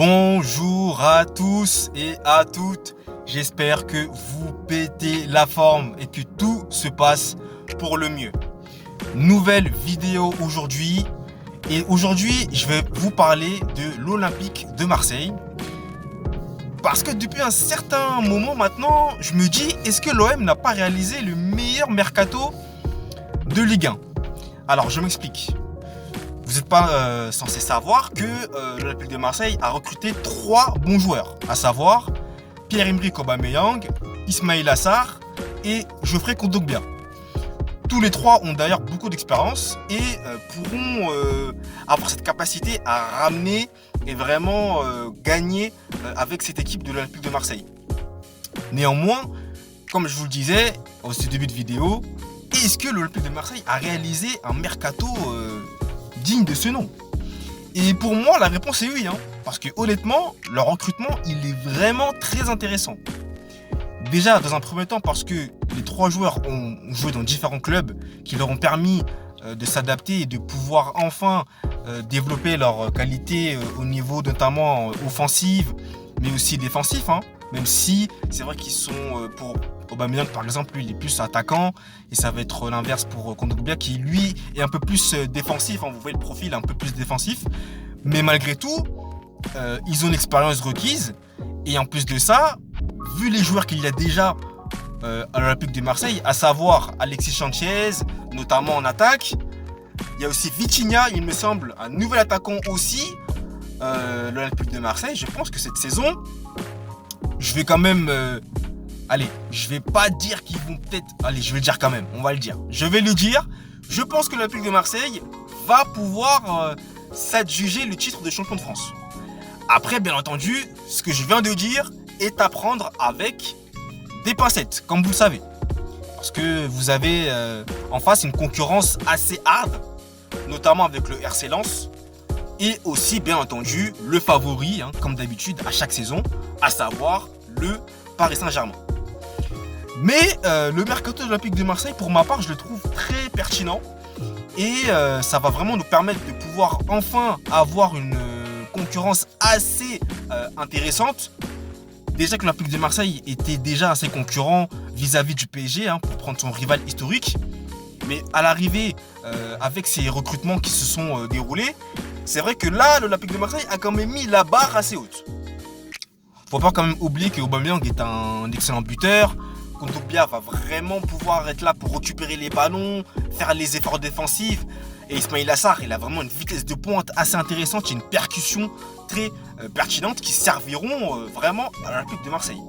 Bonjour à tous et à toutes, j'espère que vous pétez la forme et que tout se passe pour le mieux. Nouvelle vidéo aujourd'hui et aujourd'hui je vais vous parler de l'Olympique de Marseille. Parce que depuis un certain moment maintenant, je me dis, est-ce que l'OM n'a pas réalisé le meilleur mercato de Ligue 1? Alors je m'explique. Vous n'êtes pas censé savoir que l'Olympique de Marseille a recruté 3 bons joueurs, à savoir Pierre-Emerick Aubameyang, Ismaïla Sarr et Geoffrey Kondogbia. Tous les 3 ont d'ailleurs beaucoup d'expérience et pourront avoir cette capacité à ramener et vraiment gagner avec cette équipe de l'Olympique de Marseille. Néanmoins, comme je vous le disais au début de vidéo, est-ce que l'Olympique de Marseille a réalisé un mercato digne de ce nom? Et pour moi, la réponse est oui, parce que honnêtement, leur recrutement, il est vraiment très intéressant. Déjà, dans un premier temps, parce que les 3 joueurs ont joué dans différents clubs qui leur ont permis de s'adapter et de pouvoir enfin développer leurs qualités au niveau notamment offensive, mais aussi défensif, même si c'est vrai qu'ils sont pour Aubameyang par exemple, lui il est plus attaquant et ça va être l'inverse pour Kondogbia qui lui est un peu plus défensif, vous voyez le profil un peu plus défensif, mais malgré tout ils ont l'expérience requise et en plus de ça, vu les joueurs qu'il y a déjà à l'Olympique de Marseille, à savoir Alexis Sanchez notamment en attaque, il y a aussi Vitinha, il me semble, un nouvel attaquant aussi l'Olympique de Marseille. Je pense que cette saison je vais quand même je vais pas dire qu'ils vont peut-être... Allez, je vais le dire quand même, on va le dire. Je vais le dire, je pense que l'Olympique de Marseille va pouvoir s'adjuger le titre de champion de France. Après, bien entendu, ce que je viens de dire est à prendre avec des pincettes, comme vous le savez. Parce que vous avez en face une concurrence assez hard, notamment avec le RC Lens, et aussi, bien entendu, le favori, comme d'habitude, à chaque saison, à savoir le Paris Saint-Germain. Mais le mercato de l'Olympique de Marseille, pour ma part, je le trouve très pertinent. Et ça va vraiment nous permettre de pouvoir enfin avoir une concurrence assez intéressante. Déjà que l'Olympique de Marseille était déjà assez concurrent vis-à-vis du PSG, pour prendre son rival historique. Mais à l'arrivée, avec ces recrutements qui se sont déroulés, c'est vrai que là, l'Olympique de Marseille a quand même mis la barre assez haute. Faut pas quand même oublier que Aubameyang est un excellent buteur. Kondogbia va vraiment pouvoir être là pour récupérer les ballons, faire les efforts défensifs. Et Ismaïla Sarr, il a vraiment une vitesse de pointe assez intéressante, une percussion très pertinente qui serviront vraiment à l'Olympique de Marseille.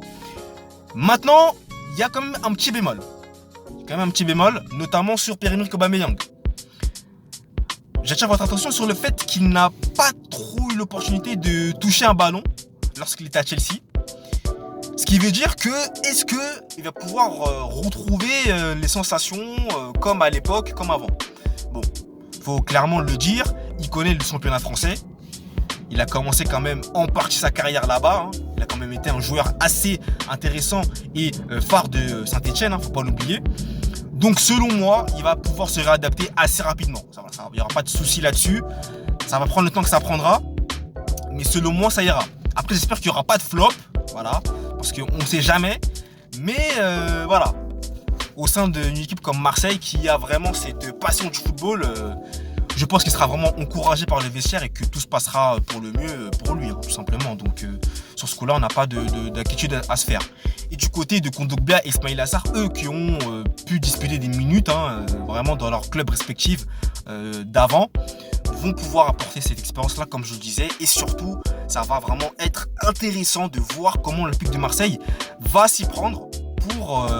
Maintenant, il y a quand même un petit bémol. Notamment sur Pierre-Emerick Aubameyang. J'attire votre attention sur le fait qu'il n'a pas trop eu l'opportunité de toucher un ballon lorsqu'il était à Chelsea. Ce qui veut dire que, est-ce qu'il va pouvoir retrouver les sensations comme à l'époque, comme avant? Bon, faut clairement le dire, il connaît le championnat français. Il a commencé quand même en partie sa carrière là-bas. Il a quand même été un joueur assez intéressant et phare de Saint-Etienne, faut pas l'oublier. Donc selon moi, il va pouvoir se réadapter assez rapidement. Il n'y aura pas de souci là-dessus. Ça va prendre le temps que ça prendra. Mais selon moi, ça ira. Après, j'espère qu'il n'y aura pas de flop. Voilà. Parce qu'on ne sait jamais. Mais voilà. Au sein d'une équipe comme Marseille qui a vraiment cette passion du football, je pense qu'il sera vraiment encouragé par le vestiaire et que tout se passera pour le mieux pour lui, tout simplement. Donc sur ce coup-là, on n'a pas d'inquiétude à se faire. Et du côté de Kondogbia et Ismaïla Sarr, eux qui ont pu disputer des minutes vraiment dans leurs clubs respectifs d'avant, vont pouvoir apporter cette expérience-là, comme je le disais. Et surtout, ça va vraiment être intéressant de voir comment l'Olympique de Marseille va s'y prendre pour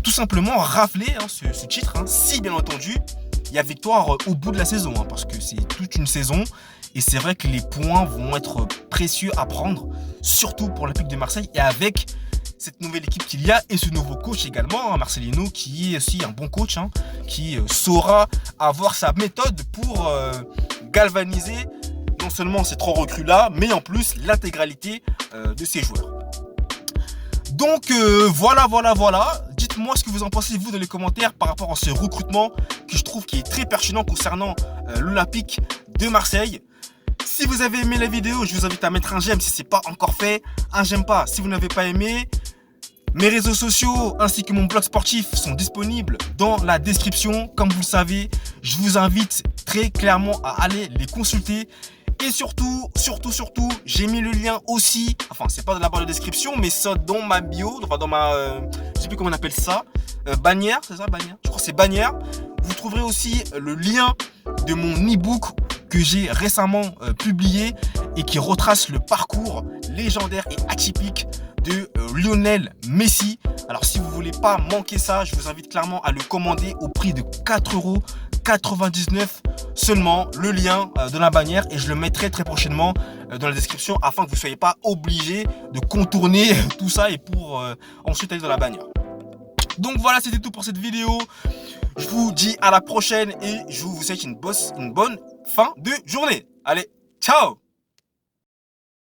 tout simplement rafler ce titre, si bien entendu il y a victoire au bout de la saison, parce que c'est toute une saison et c'est vrai que les points vont être précieux à prendre, surtout pour l'Olympique de Marseille et avec cette nouvelle équipe qu'il y a et ce nouveau coach également, Marcelino, qui est aussi un bon coach, qui saura avoir sa méthode pour galvaniser non seulement ces 3 recrues-là, mais en plus l'intégralité de ses joueurs. Donc voilà. Dites-moi ce que vous en pensez vous dans les commentaires par rapport à ce recrutement que je trouve qui est très pertinent concernant l'Olympique de Marseille. Si vous avez aimé la vidéo, je vous invite à mettre un j'aime si ce n'est pas encore fait. Un j'aime pas si vous n'avez pas aimé. Mes réseaux sociaux ainsi que mon blog sportif sont disponibles dans la description. Comme vous le savez, je vous invite très clairement à aller les consulter. Et surtout, j'ai mis le lien aussi, enfin c'est pas dans la barre de description, mais ça dans ma bio, enfin dans ma, je sais plus comment on appelle ça, bannière, c'est ça, bannière? Je crois que c'est bannière. Vous trouverez aussi le lien de mon e-book que j'ai récemment publié et qui retrace le parcours légendaire et atypique de Lionel Messi. Alors si vous voulez pas manquer ça, je vous invite clairement à le commander au prix de 4,99 € seulement. Le lien de la bannière et je le mettrai très prochainement dans la description afin que vous ne soyez pas obligé de contourner tout ça et pour ensuite aller dans la bannière. Donc voilà, c'était tout pour cette vidéo. Je vous dis à la prochaine et je vous souhaite une bonne fin de journée. Allez, ciao!